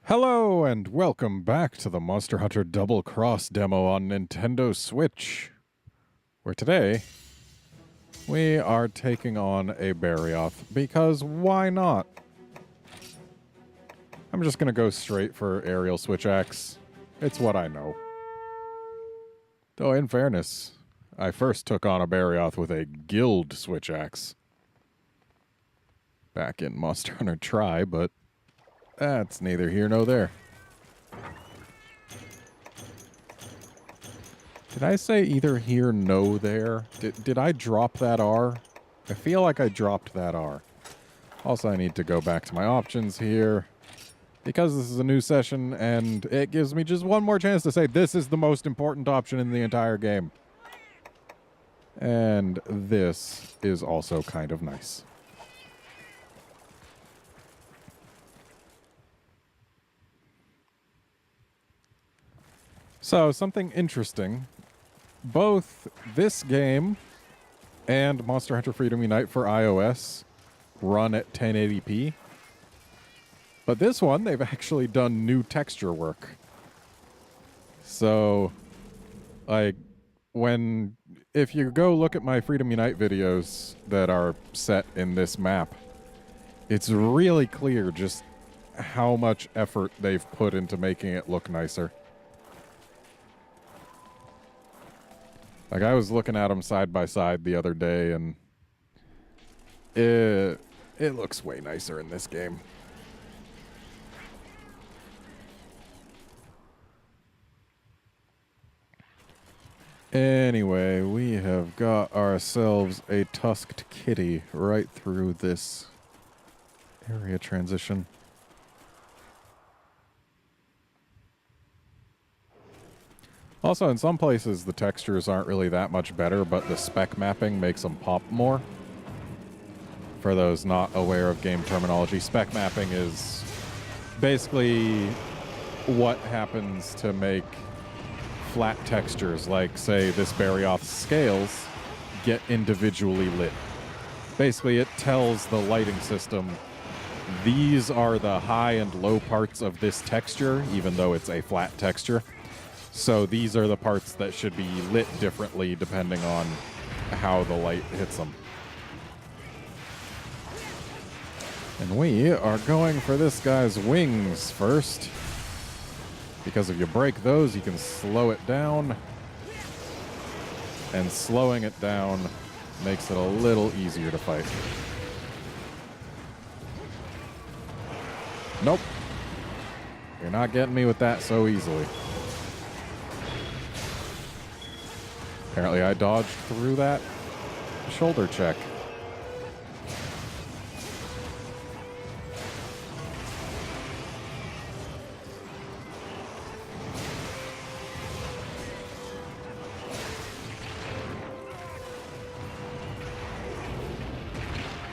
Hello and welcome back to the Monster Hunter Double Cross demo on Nintendo Switch, where today we are taking on a Barioth, because why not? I'm just going to go straight for aerial switch axe. It's what I know. Though in fairness, I first took on a Barioth with a guild switch axe back in Monster Hunter Tri, but that's neither here nor there. Did I say either here, no there? Did I drop that R? I feel like I dropped that R. Also, I need to go back to my options here, because this is a new session, and it gives me just one more chance to say this is the most important option in the entire game. And this is also kind of nice. So, something interesting. Both this game and Monster Hunter Freedom Unite for iOS run at 1080p. But this one, they've actually done new texture work. So, like, if you go look at my Freedom Unite videos that are set in this map, it's really clear just how much effort they've put into making it look nicer. Like, I was looking at them side by side the other day, and it looks way nicer in this game. Anyway, we have got ourselves a tusked kitty right through this area transition. Also, in some places, the textures aren't really that much better, but the spec mapping makes them pop more. For those not aware of game terminology, spec mapping is basically what happens to make flat textures, like, say, this Barioth's scales, get individually lit. Basically, it tells the lighting system, these are the high and low parts of this texture, even though it's a flat texture. So these are the parts that should be lit differently depending on how the light hits them. And we are going for this guy's wings first, because if you break those, you can slow it down. And slowing it down makes it a little easier to fight. Nope. You're not getting me with that so easily. Apparently I dodged through that shoulder check.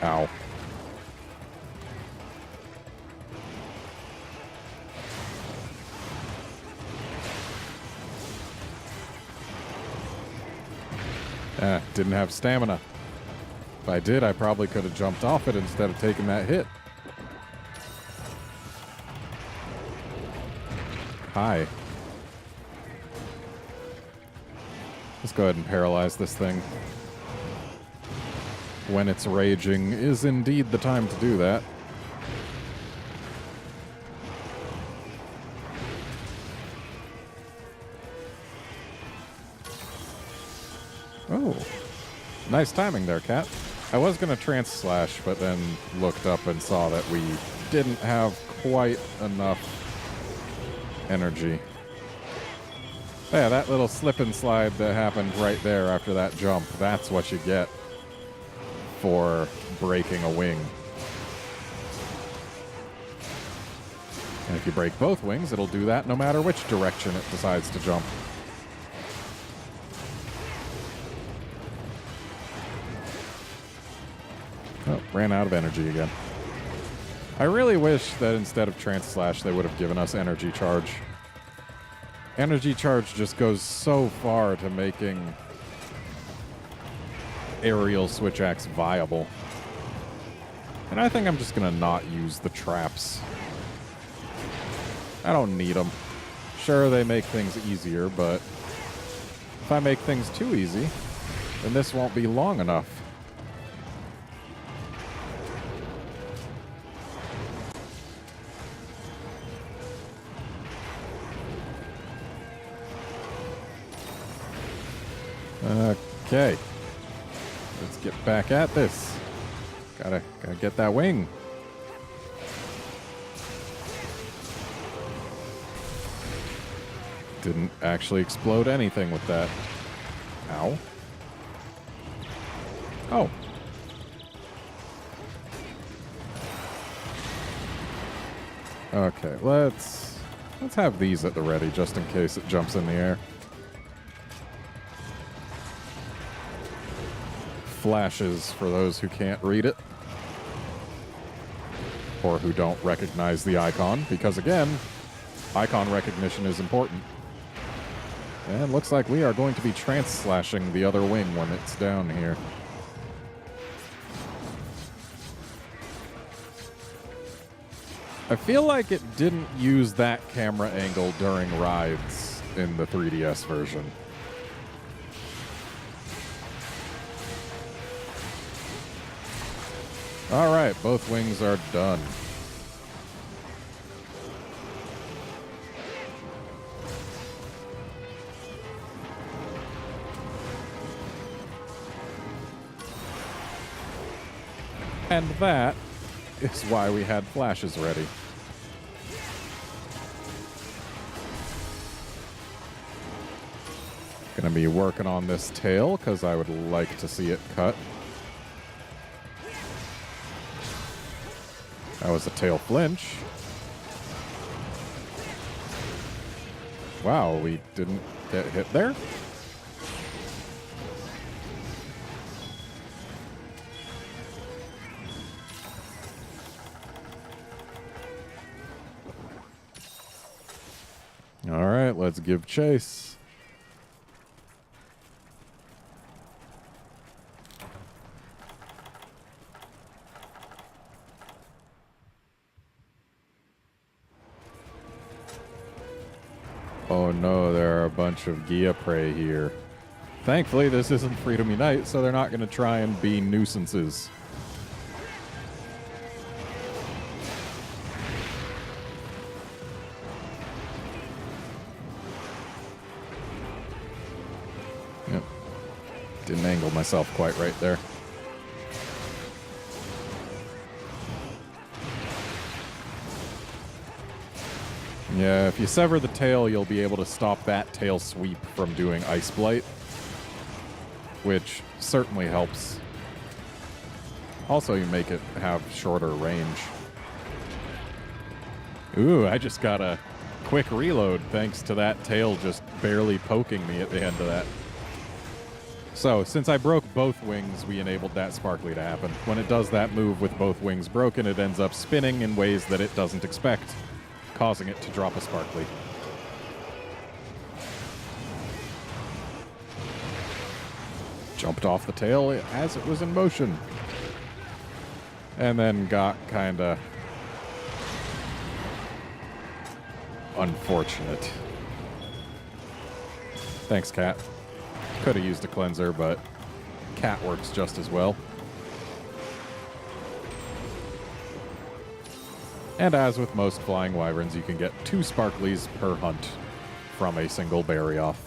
Ow. Didn't have stamina. If I did, I probably could have jumped off it instead of taking that hit. Hi. Let's go ahead and paralyze this thing. When it's raging is indeed the time to do that. Oh. Nice timing there, Cat. I was going to trans-slash, but then looked up and saw that we didn't have quite enough energy. Yeah, that little slip and slide that happened right there after that jump, that's what you get for breaking a wing. And if you break both wings, it'll do that no matter which direction it decides to jump. Oh, ran out of energy again. I really wish that instead of trans-slash, they would have given us energy charge. Energy charge just goes so far to making aerial switch axe viable. And I think I'm just going to not use the traps. I don't need them. Sure, they make things easier, but if I make things too easy, then this won't be long enough. Okay. Let's get back at this. Gotta get that wing. Didn't actually explode anything with that. Ow. Oh. Okay, let's have these at the ready just in case it jumps in the air. Flashes for those who can't read it. Or who don't recognize the icon, because again, icon recognition is important. And looks like we are going to be trans-slashing the other wing when it's down here. I feel like it didn't use that camera angle during rides in the 3DS version. Alright, both wings are done. And that is why we had flashes ready. Gonna be working on this tail because I would like to see it cut. That was a tail flinch. Wow, we didn't get hit there? All right, let's give chase. Oh no, there are a bunch of Gia prey here. Thankfully, this isn't Freedom Unite, so they're not going to try and be nuisances. Yep. Didn't angle myself quite right there. Yeah, if you sever the tail, you'll be able to stop that tail sweep from doing Ice Blight, which certainly helps. Also, you make it have shorter range. Ooh, I just got a quick reload thanks to that tail just barely poking me at the end of that. So, since I broke both wings, we enabled that sparkly to happen. When it does that move with both wings broken, it ends up spinning in ways that it doesn't expect, causing it to drop a sparkly. Jumped off the tail as it was in motion. And then got kinda unfortunate. Thanks, Cat. Could have used a cleanser, but Cat works just as well. And as with most flying wyverns, you can get 2 sparklies per hunt from a single Barioth.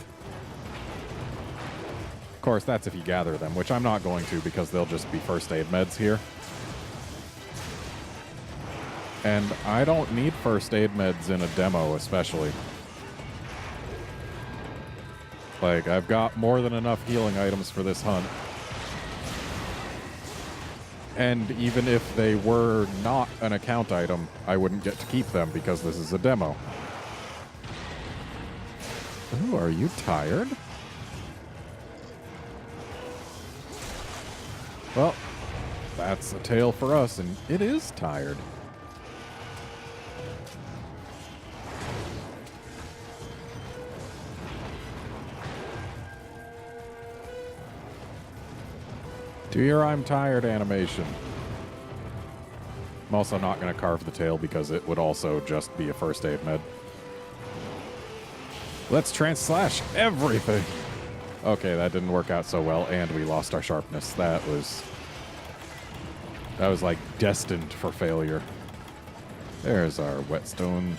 Of course, that's if you gather them, which I'm not going to because they'll just be first aid meds here. And I don't need first aid meds in a demo, especially. Like, I've got more than enough healing items for this hunt. And even if they were not an account item, I wouldn't get to keep them because this is a demo. Ooh, are you tired? Well, that's a tail for us, and it is tired. Do your I'm tired animation. I'm also not going to carve the tail because it would also just be a first aid med. Let's trans-slash everything. Okay, that didn't work out so well, and we lost our sharpness. That was like destined for failure. There's our whetstone.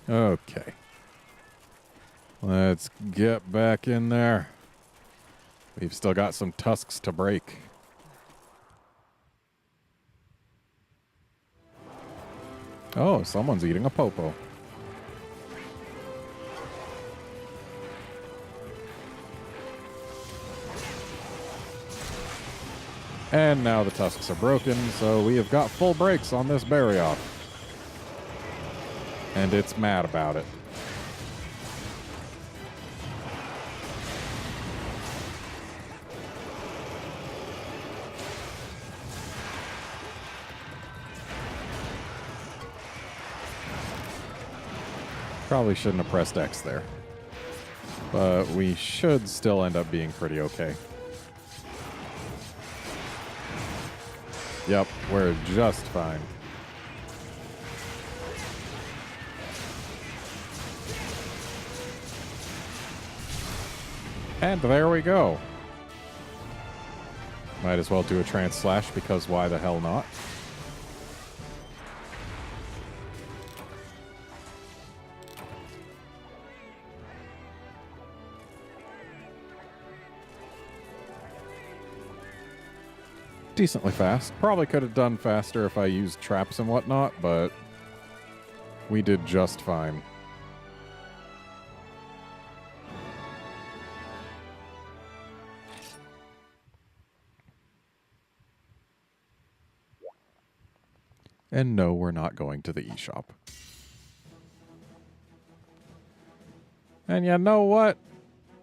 Okay. Let's get back in there. We've still got some tusks to break. Oh, someone's eating a popo. And now the tusks are broken, so we have got full brakes on this Barioth. And it's mad about it. Probably shouldn't have pressed X there. But we should still end up being pretty okay. Yep, we're just fine. And there we go. Might as well do a trans-slash because why the hell not? Decently fast. Probably could have done faster if I used traps and whatnot, but we did just fine. And no, we're not going to the eShop. And you know what?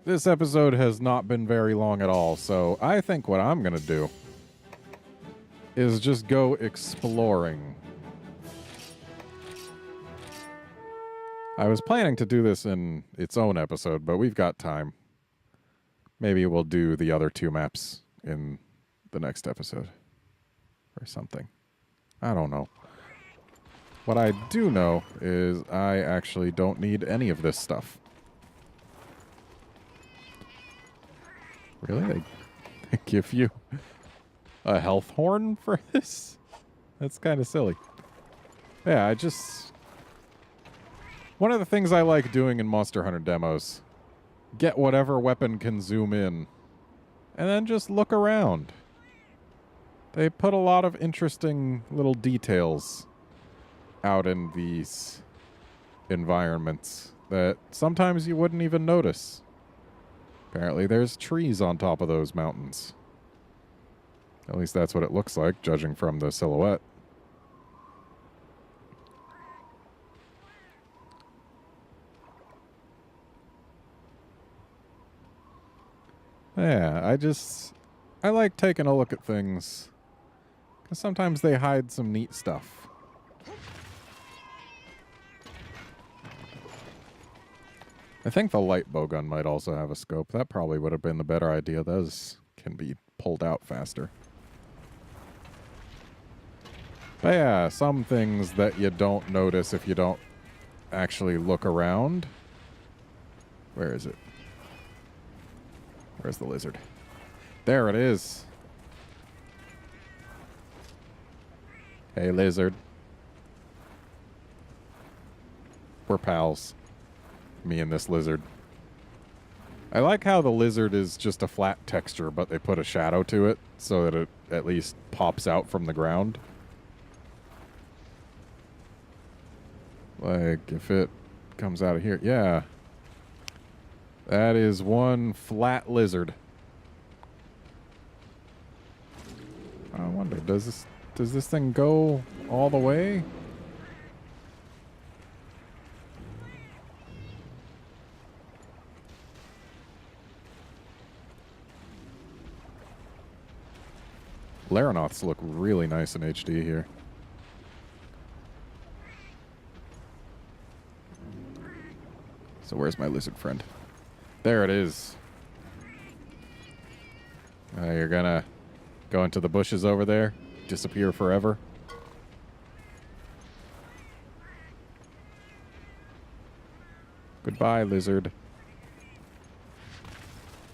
This episode has not been very long at all, so I think what I'm going to do is just go exploring. I was planning to do this in its own episode, but we've got time. Maybe we'll do the other two maps in the next episode or something. I don't know. What I do know is I actually don't need any of this stuff. Really? They give you a health horn for this? That's kind of silly. Yeah, one of the things I like doing in Monster Hunter demos, get whatever weapon can zoom in, and then just look around. They put a lot of interesting little details out in these environments that sometimes you wouldn't even notice. Apparently there's trees on top of those mountains. At least that's what it looks like, judging from the silhouette. Yeah, I like taking a look at things, because sometimes they hide some neat stuff. I think the light bowgun might also have a scope. That probably would have been the better idea. Those can be pulled out faster. But yeah, some things that you don't notice if you don't actually look around. Where is it? Where's the lizard? There it is. Hey, lizard. We're pals. Me and this lizard. I like how the lizard is just a flat texture, but they put a shadow to it so that it at least pops out from the ground. Like, if it comes out of here. Yeah. That is one flat lizard. I wonder, does this thing go all the way? Laranoths look really nice in HD here. So where's my lizard friend? There it is. You're gonna go into the bushes over there, disappear forever. Goodbye, lizard.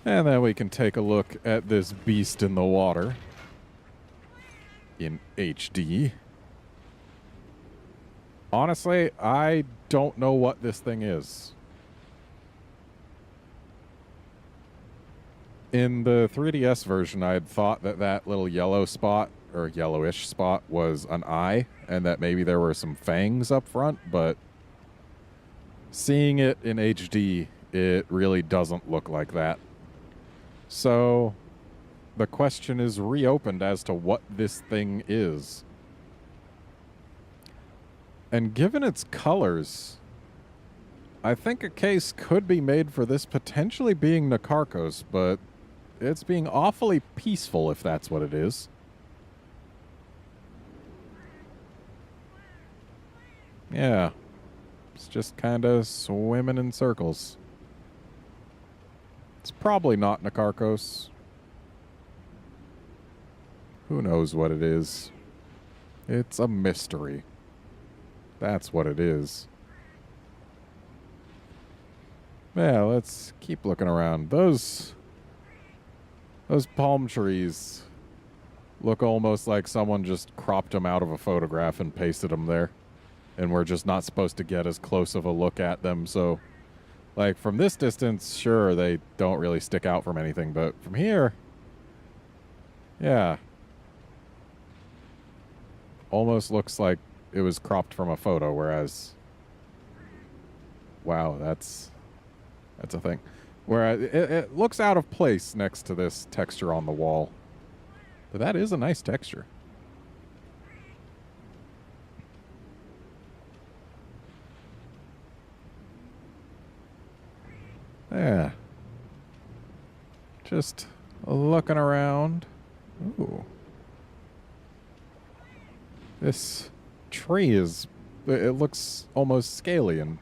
And then we can take a look at this beast in the water in HD. Honestly, I don't know what this thing is. In the 3DS version, I had thought that that little yellow spot, or yellowish spot, was an eye, and that maybe there were some fangs up front, but seeing it in HD, it really doesn't look like that. So, the question is reopened as to what this thing is. And given its colors, I think a case could be made for this potentially being Nakarkos, but it's being awfully peaceful if that's what it is. Yeah. It's just kind of swimming in circles. It's probably not Nakarkos. Who knows what it is? It's a mystery. That's what it is. Yeah, let's keep looking around. Those palm trees look almost like someone just cropped them out of a photograph and pasted them there. And we're just not supposed to get as close of a look at them. So, like, from this distance, sure, they don't really stick out from anything. But from here, yeah. Almost looks like it was cropped from a photo, whereas... Wow, that's a thing. Whereas it looks out of place next to this texture on the wall. But that is a nice texture. Yeah. Just looking around. Ooh. This tree is... It looks almost scaly, and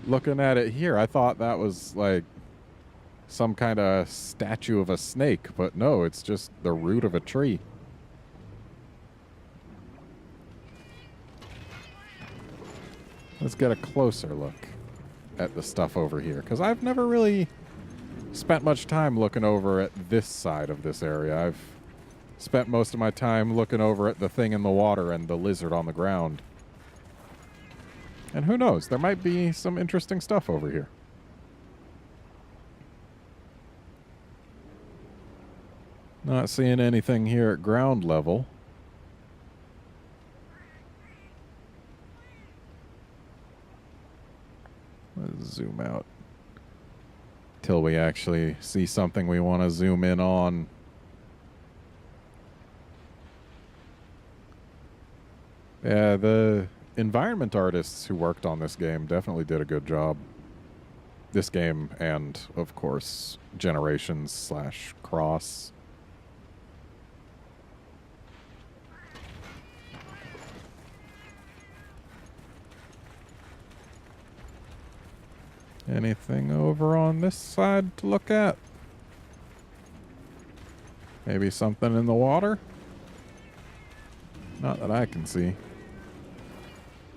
looking at it here, I thought that was like some kind of statue of a snake, but no, it's just the root of a tree. Let's get a closer look at the stuff over here, because I've never really spent much time looking over at this side of this area. I've spent most of my time looking over at the thing in the water and the lizard on the ground. And who knows, there might be some interesting stuff over here. Not seeing anything here at ground level. Let's zoom out till we actually see something we want to zoom in on. Yeah, the environment artists who worked on this game definitely did a good job. This game and, of course, Generations/Cross. Anything over on this side to look at? Maybe something in the water? Not that I can see.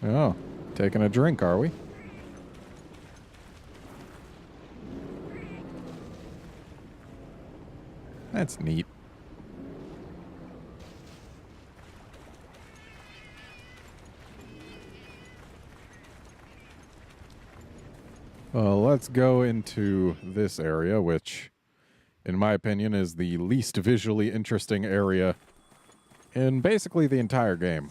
Oh, taking a drink, are we? That's neat. Well, let's go into this area, which, in my opinion, is the least visually interesting area in basically the entire game.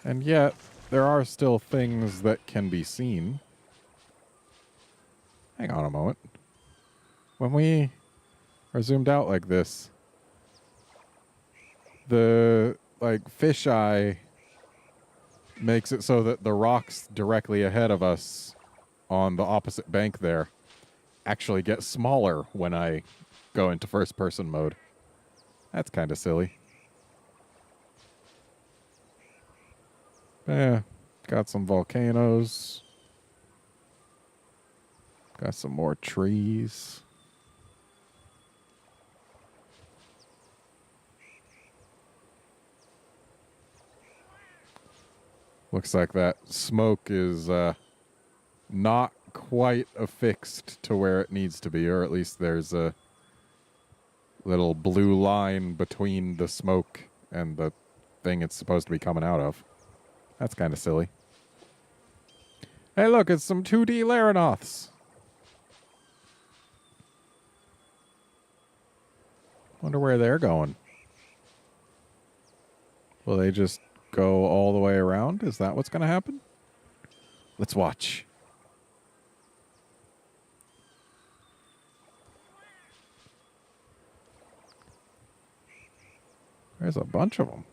And yet, there are still things that can be seen. Hang on a moment. When we are zoomed out like this, the, fisheye makes it so that the rocks directly ahead of us on the opposite bank there actually get smaller when I go into first-person mode. That's kind of silly. Yeah, Got some volcanoes. Got some more trees. Looks like that smoke is not quite affixed to where it needs to be, or at least there's a little blue line between the smoke and the thing it's supposed to be coming out of. That's kind of silly. Hey, look, it's some 2D Laranoths. Wonder where they're going. Will they just go all the way around? Is that what's going to happen? Let's watch. There's a bunch of them.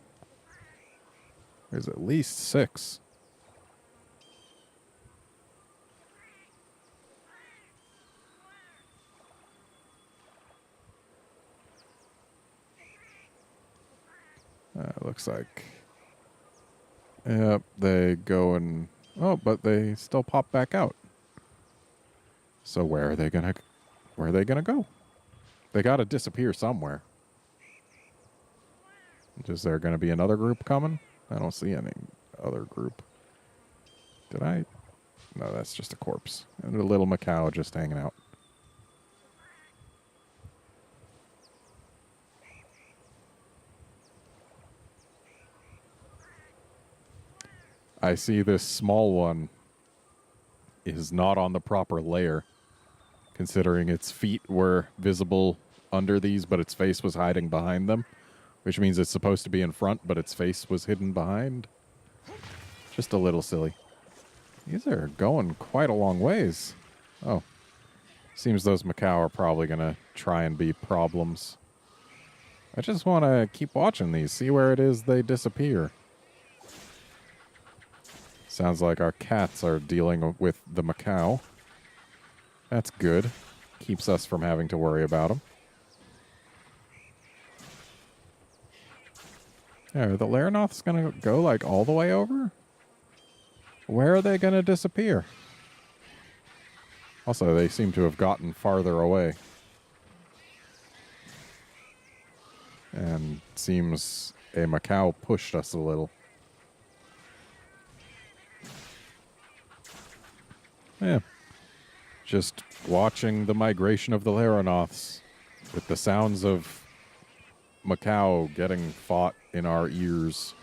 There's at least 6. Looks like... Yep, they go and... Oh, but they still pop back out. So where are they gonna go? They gotta disappear somewhere. Is there gonna be another group coming? I don't see any other group. Did I? No, that's just a corpse. And a little macaw just hanging out. I see this small one is not on the proper layer, considering its feet were visible under these, but its face was hiding behind them, which means it's supposed to be in front, but its face was hidden behind. Just a little silly. These are going quite a long ways. Oh. Seems those macaw are probably going to try and be problems. I just want to keep watching these, see where it is they disappear. Sounds like our cats are dealing with the macaw. That's good. Keeps us from having to worry about them. Yeah, are the Laranoths going to go like all the way over? Where are they going to disappear? Also, they seem to have gotten farther away. And seems a macaw pushed us a little. Yeah. Just watching the migration of the Laranoths with the sounds of macaw getting fought in our ears.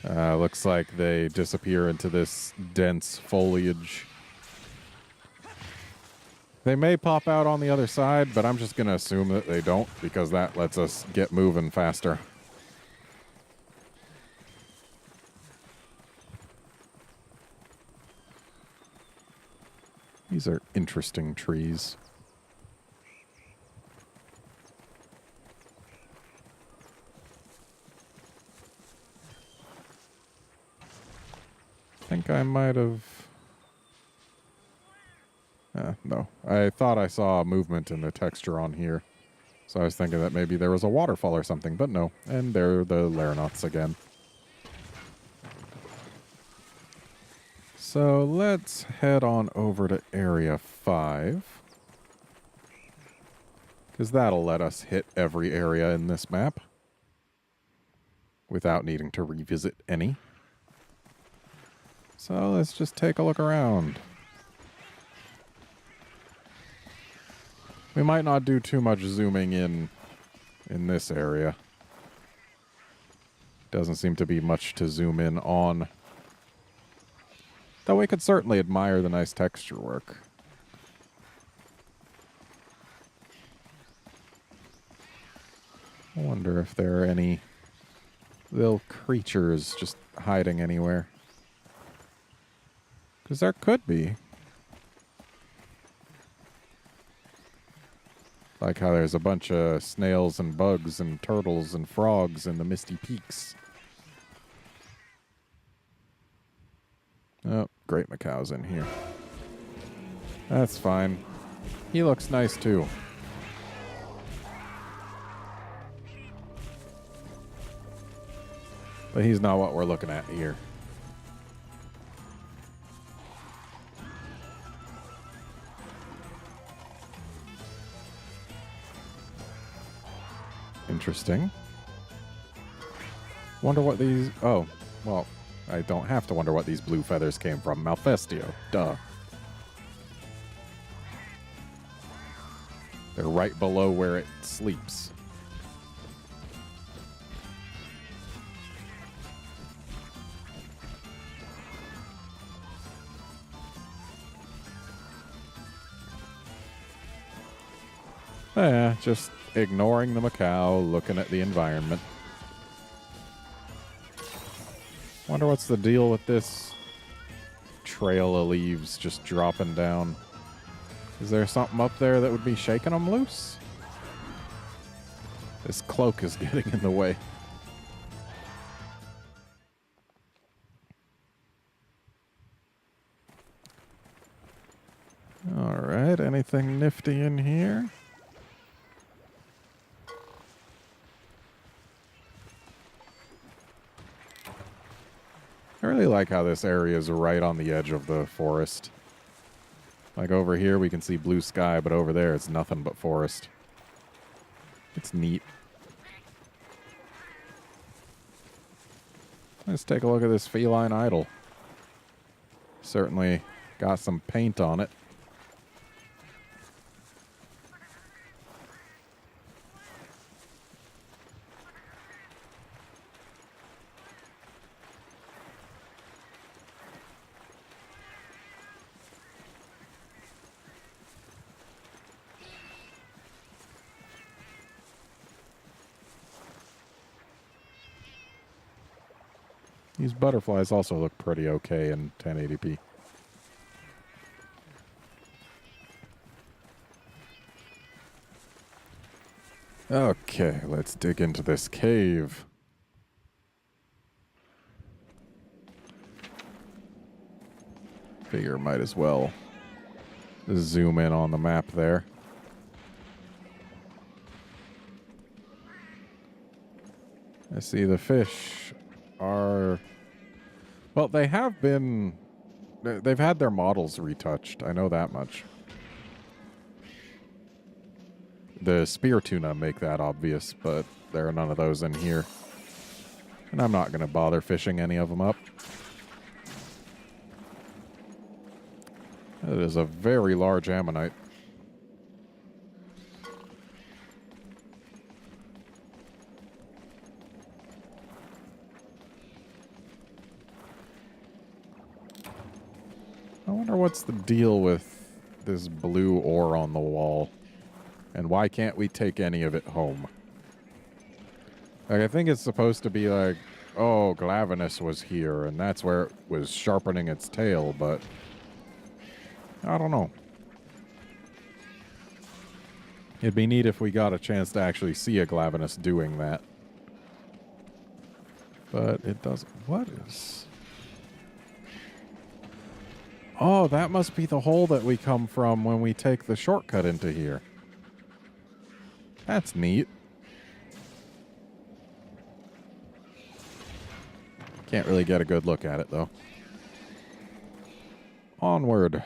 Looks like they disappear into this dense foliage. They may pop out on the other side, but I'm just going to assume that they don't, because that lets us get moving faster. These are interesting trees. I think I might have... no. I thought I saw a movement in the texture on here. So I was thinking that maybe there was a waterfall or something, but no. And they're the Laranoths again. So let's head on over to Area 5. Because that'll let us hit every area in this map without needing to revisit any. So let's just take a look around. We might not do too much zooming in this area. Doesn't seem to be much to zoom in on. Though we could certainly admire the nice texture work. I wonder if there are any little creatures just hiding anywhere. Because there could be. Like how there's a bunch of snails and bugs and turtles and frogs in the misty peaks. Oh, great macaw's in here. That's fine. He looks nice too. But he's not what we're looking at here. Interesting. Wonder what these... Oh, well, I don't have to wonder what these blue feathers came from. Malfestio. Duh. They're right below where it sleeps. Yeah, just ignoring the Macau, looking at the environment. Wonder what's the deal with this trail of leaves just dropping down. Is there something up there that would be shaking them loose? This cloak is getting in the way. All right, anything nifty in here? I really like how this area is right on the edge of the forest. Like over here, we can see blue sky, but over there, it's nothing but forest. It's neat. Let's take a look at this feline idol. Certainly got some paint on it. These butterflies also look pretty okay in 1080p. Okay, let's dig into this cave. Figure might as well zoom in on the map there. I see the fish are... Well, they have been... They've had their models retouched. I know that much. The spear tuna make that obvious, but there are none of those in here. And I'm not going to bother fishing any of them up. It is a very large ammonite. I wonder what's the deal with this blue ore on the wall. And why can't we take any of it home? Like, I think it's supposed to be like, oh, Glavenus was here, and that's where it was sharpening its tail, but... I don't know. It'd be neat if we got a chance to actually see a Glavenus doing that. But it doesn't... What is... Oh, that must be the hole that we come from when we take the shortcut into here. That's neat. Can't really get a good look at it, though. Onward.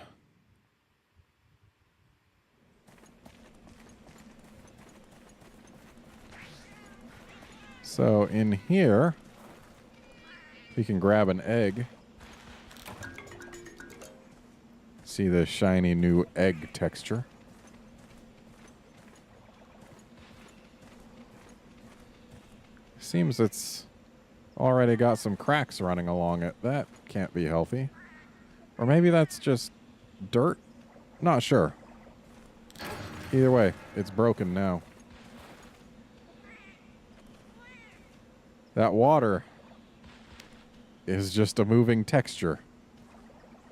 So, in here, we can grab an egg. See the shiny new egg texture. Seems it's already got some cracks running along it. That can't be healthy. Or maybe that's just dirt? Not sure. Either way, it's broken now. That water is just a moving texture.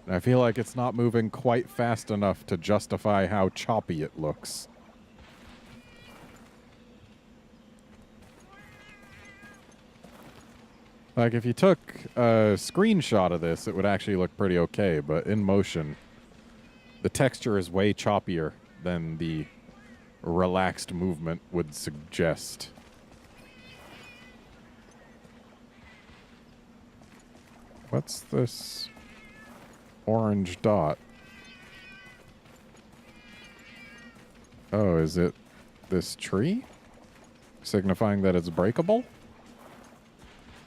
And I feel like it's not moving quite fast enough to justify how choppy it looks. Like, if you took a screenshot of this, it would actually look pretty okay, but in motion, the texture is way choppier than the relaxed movement would suggest. What's this orange dot? Oh, is it this tree? Signifying that it's breakable?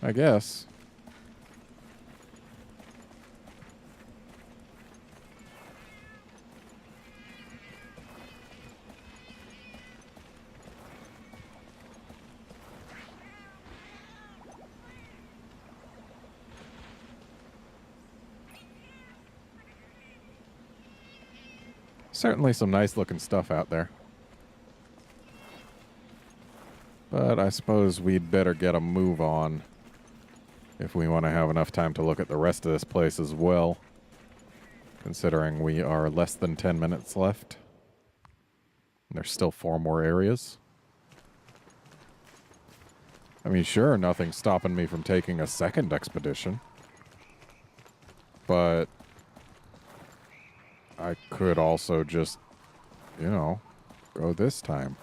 I guess. Certainly some nice looking stuff out there. But I suppose we'd better get a move on if we want to have enough time to look at the rest of this place as well, considering we are less than 10 minutes left. And there's still 4 more areas. I mean, sure, nothing's stopping me from taking a second expedition. But I could also just, you know, go this time.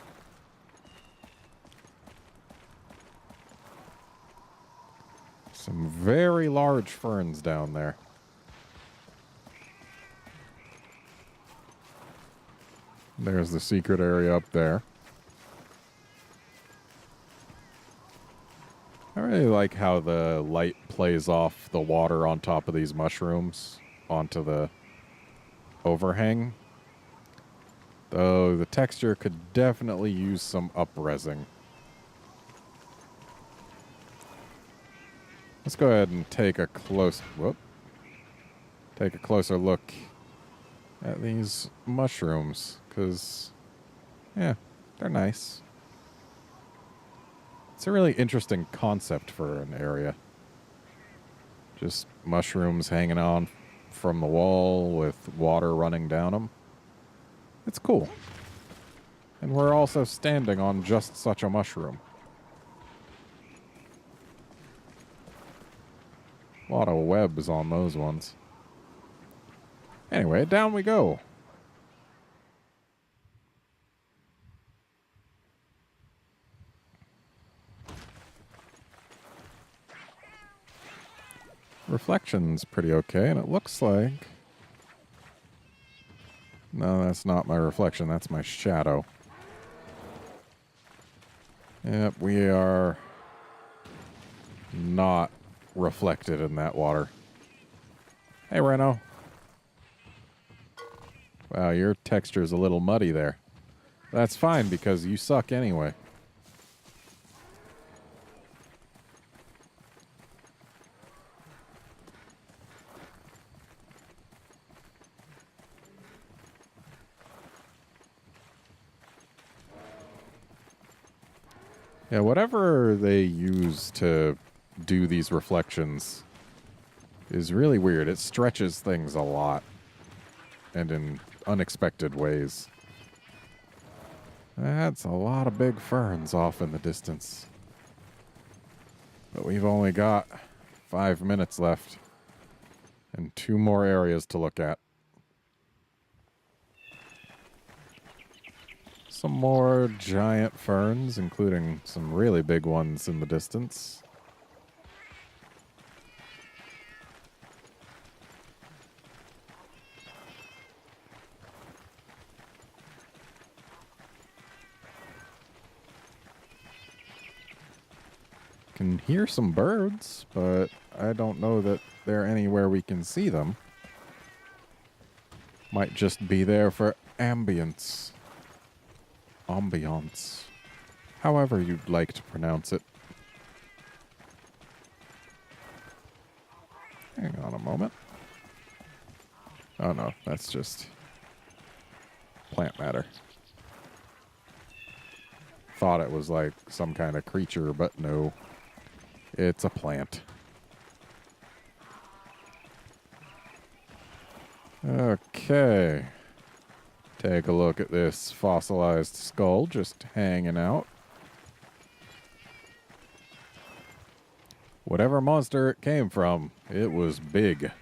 Some very large ferns down there. There's the secret area up there. I really like how the light plays off the water on top of these mushrooms onto the overhang. Though the texture could definitely use some up-rezzing. Let's go ahead and take a closer look at these mushrooms, because, yeah, they're nice. It's a really interesting concept for an area. Just mushrooms hanging on from the wall with water running down them. It's cool. And we're also standing on just such a mushroom. A lot of webs on those ones. Anyway, down we go. Reflection's pretty okay, and it looks like... No, that's not my reflection, that's my shadow. Yep, we are not reflected in that water. Hey, Reno. Wow, your texture's a little muddy there. That's fine, because you suck anyway. Yeah, whatever they use to do these reflections is really weird. It stretches things a lot and in unexpected ways. That's a lot of big ferns off in the distance. But we've only got 5 minutes left and 2 more areas to look at. Some more giant ferns, including some really big ones in the distance. Can hear some birds, but I don't know that they're anywhere we can see them. Might just be there for ambience. Ambiance. However you'd like to pronounce it. Hang on a moment. Oh no, that's just plant matter. Thought it was like some kind of creature, but no. It's a plant. Okay. Take a look at this fossilized skull just hanging out. Whatever monster it came from, it was big.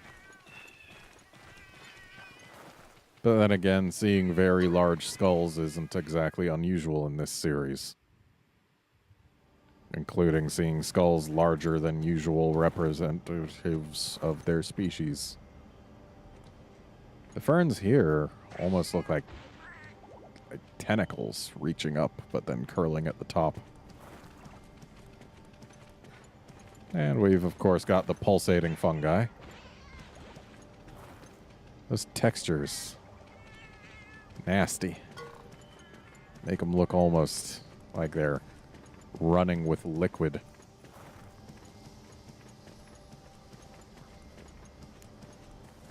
But then again, seeing very large skulls isn't exactly unusual in this series. including seeing skulls larger than usual representatives of their species. The ferns here almost look like tentacles reaching up, but then curling at the top. And we've, of course, got the pulsating fungi. Those textures. Nasty. Make them look almost like they're running with liquid.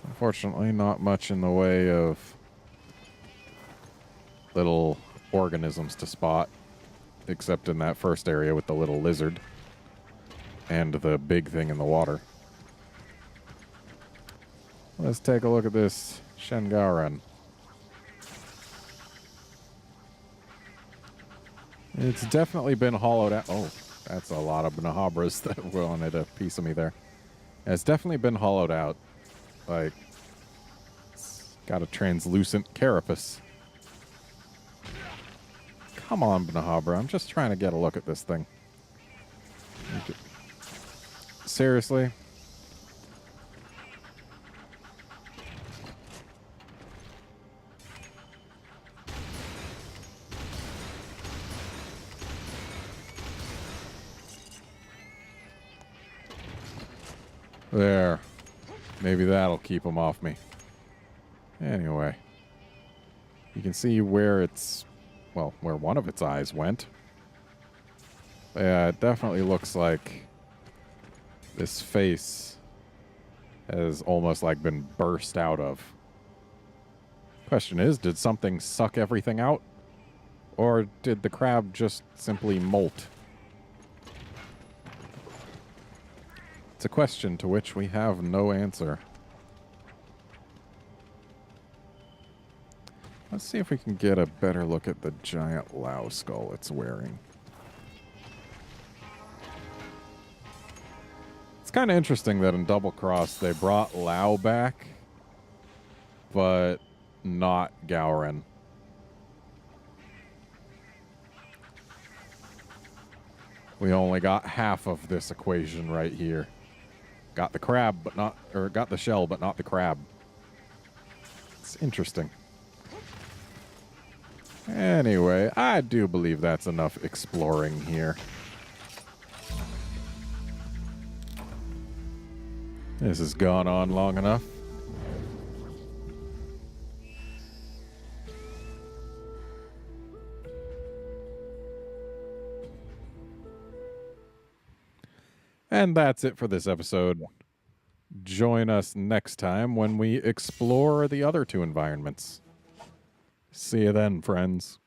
Unfortunately, not much in the way of little organisms to spot, except in that first area with the little lizard and the big thing in the water. Let's take a look at this Shengaran. It's definitely been hollowed out. Oh, that's a lot of Bnahabras that wanted a piece of me there. It's definitely been hollowed out. Like, it's got a translucent carapace. Come on, Bnahabra. I'm just trying to get a look at this thing. Seriously? There. Maybe that'll keep them off me. Anyway. You can see where it's... well, where one of its eyes went. Yeah, it definitely looks like this face has almost like been burst out of. Question is, did something suck everything out? Or did the crab just simply molt? It's a question to which we have no answer. Let's see if we can get a better look at the giant Lao skull it's wearing. It's kind of interesting that in Double Cross they brought Lao back, but not Gowron. We only got half of this equation right here. Got the crab, but not, or got the shell, but not the crab. It's interesting. Anyway, I do believe that's enough exploring here. This has gone on long enough. And that's it for this episode. Join us next time when we explore the other two environments. See you then, friends.